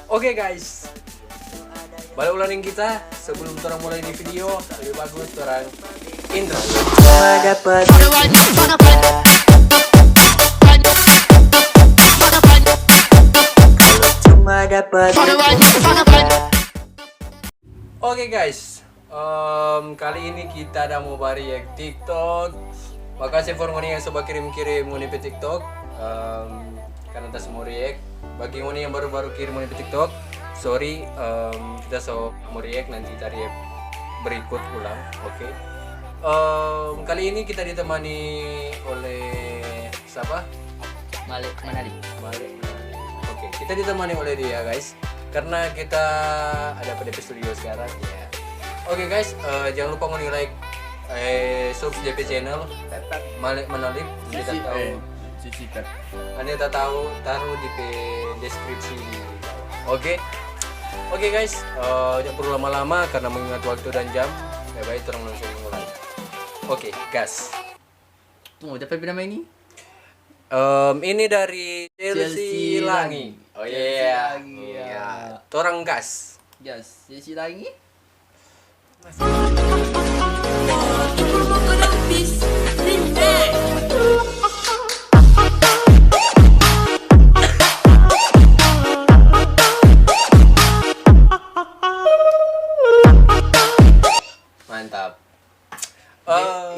Oke guys, balik ulangin kita. Sebelum orang mulai di video, lebih bagus orang intro. Oke guys, kali ini kita ada mau react TikTok. Makasih for ngoni yang coba kirim-kirim ngoni ke TikTok. Karena kita semua react. Bagi ngoni yang baru-baru kirim ngoni ke TikTok, sorry, kita mau react nanti kita react berikut ulang. Oke. Kali ini kita ditemani oleh siapa? Malik Manali. Oke, kita ditemani oleh dia guys. Karena kita ada PDP Studio sekarang ya. Oke guys, jangan lupa ngoni like, subscribe JP channel Malik Manali. Kita tahu Sisikat. Anda tak tahu, taruh di deskripsi di bawah. Oke guys, jangan perlu lama-lama karena mengingat waktu dan jam. Ya baik, terus langsung mulai. Oke, gas. Tunggu, siapa nama ini? Ini dari Chelsea Langi. Oh iya. Iya. Torang gas. Yes, Chelsea Langi. Mantap.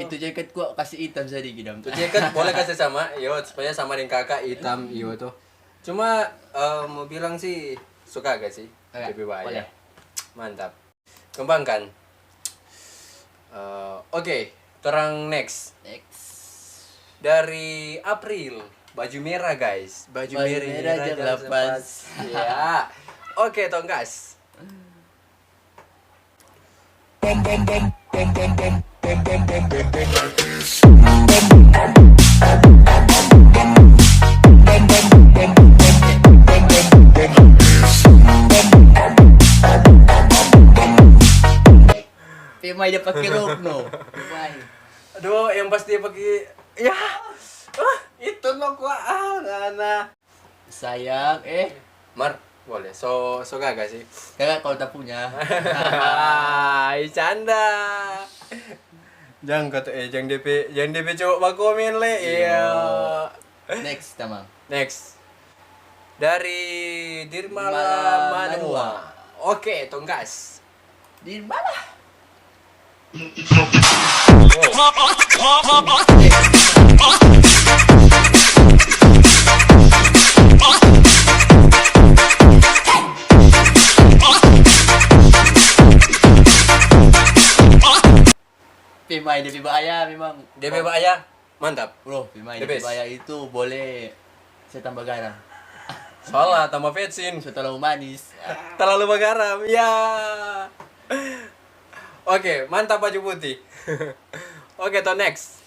Itu jaket gua kasih hitam tadi gidam. Itu jaket boleh kasih sama, yo supaya sama dengan kakak hitam, iyo tuh. Cuma mau bilang sih suka gak sih? Lebih banyak. Mantap. Kembangkan. Oke, terang next. Dari April, baju merah guys. Baju merah jam jangan 8. lepas. Ya. Oke, tonggas. Pemai dia pakai rok no. Pemai. Aduh, yang pasti dia pakai ya. Itu lo ngana. Sayang, Mar, boleh. So gak sih? kakak kalau tak punya. Hai, canda. Jangan kata jangan DP cowok bakomen le. Iya. Next tamang. Next. Dari Dirmala Manua. Oke, tonggas. Di mana? Pemai DP Bahaya memang. DP Bahaya, mantap. Bro, Pemai The DP best. Bahaya itu boleh saya tambah garam. Soalnya tambah vetsin. Saya terlalu manis. Terlalu bergaram. Ya. Oke, mantap baju putih. Oke, to next.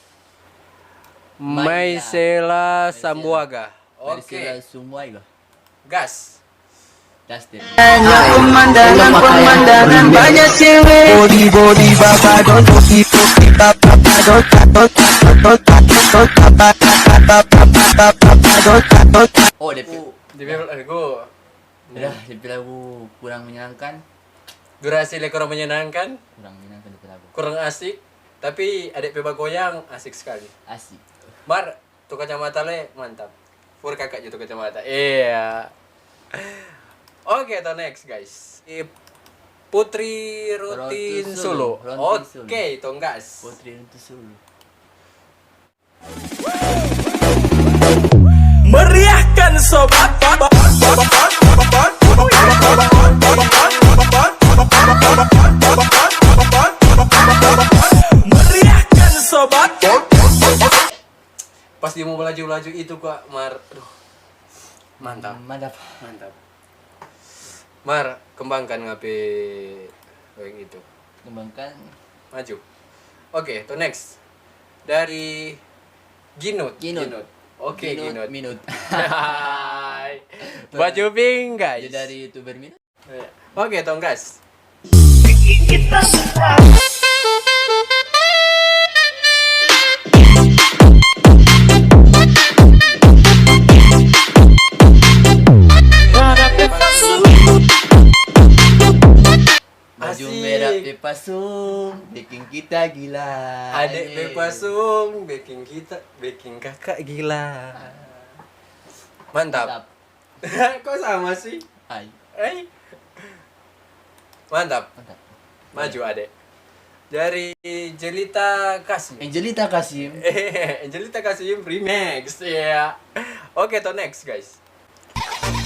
Maisela Sambuaga. Oke. Oke, Semua itu. gas. Dustin. Pemandangan banyak cewek body bapak Oh, DP. DP lagu. Udah, DP lagu kurang menyenangkan. Durasi kurang menyenangkan, Kurang menyenangkan DP lagu. kurang asik, tapi adik peba goyang asik sekali. Asik. Mar, tuh kacamata le mantap. Fur kakak tuh kacamata. Iya. Oke, to next guys. Putri Rutin Rutin Solo. Solo. Rutin Solo. Oke, tonggas. Putri untuk Sulu. meriahkan sobat meriahkan sobat. Pas dia mau laju-laju itu kok, Mar. Aduh. Mantap. Mantap. Mar, kembangkan ngape kayak gitu. Kembangkan. Maju. Oke, to next. Dari Ginut. Oke, Ginut. Minut. Hai. Baju pink, guys. Dia dari YouTuber Minut. Oke, tonggas. Bepasung bikin kita gila. Adik Bepasung bikin kakak gila. Mantap. Kok sama sih? Hai. Mantap. Mantap. Maju adek. Dari Jelita Kasim. Angelita Kasim. Jelita Kasim remix ya. Oke, to next guys.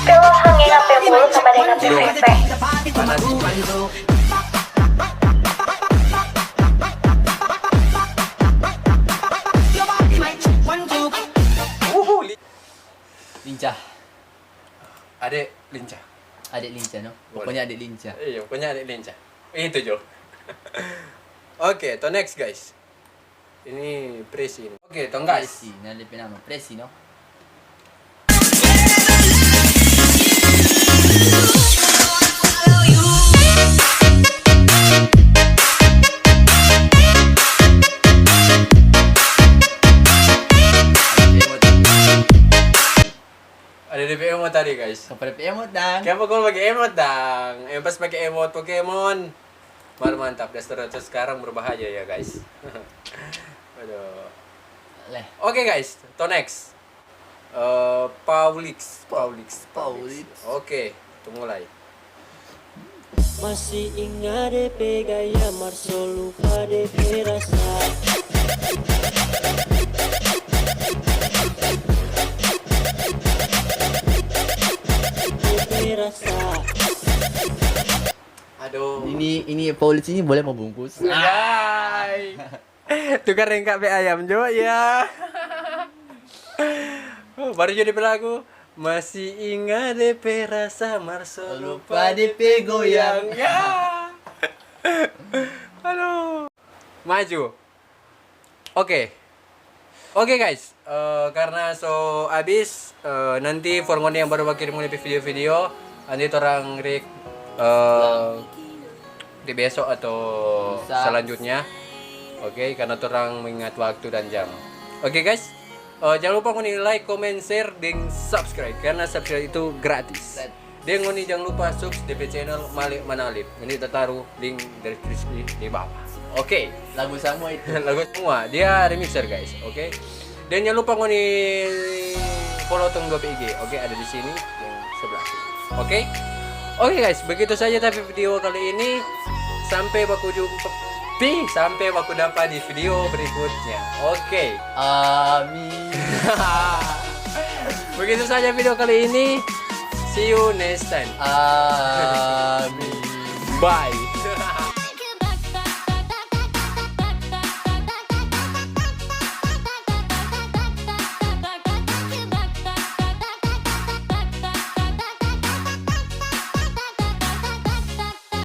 Kalau hangin apa yang mulu sama dengan PVP. Panas. Lincah. Adek lincah. Adik lincah no. Pokoknya adik lincah. Iya, pokoknya adek lincah. Itu Jo. Oke, to next guys. Ini presi ini. Oke, to guys. Presi, nalipin nama Presi no. Ada DP emot tadi guys. Kepada emot dang. Kenapa kau pakai emot dang? Pas pakai emot Pokemon. Baru mantap. Dasar sekarang berbahaya ya guys. Aduh. Leh. Oke guys, to next. Paulix. Oke, itu mulai. Masih ingat DP gaya Marso lupa DP rasa. DP rasa. Aduh. Ini Paulus ini boleh membungkus. Hai. Tukar rengkak be ayam Jo ya. Baru jadi pelaku. Masih ingat DP rasa Marso Lupa DP goyang. Ya. Aduh. Maju. Oke guys, karena so abis nanti Forngoni yang baru kirim video-video nanti orang reak di besok atau Bisa. selanjutnya. Oke, karena orang mengingat waktu dan jam. Oke guys, jangan lupa ngoni like, comment, share, dan subscribe karena subscribe itu gratis. Dan ngoni jangan lupa subscribe DP channel Malik Manalip. Ini tertaruh link dari deskripsi di bawah. Oke. Lagu semua itu. Lagu semua dia remixer guys, oke. Dan jangan lupa ngoni follow tong IG, oke, ada di sini yang sebelah sini. Oke guys, begitu saja tapi video kali ini. Sampai baku jumpa, sampai baku dapat di video berikutnya. Oke. Amin. Begitu saja video kali ini. See you next time. Amin. Bye.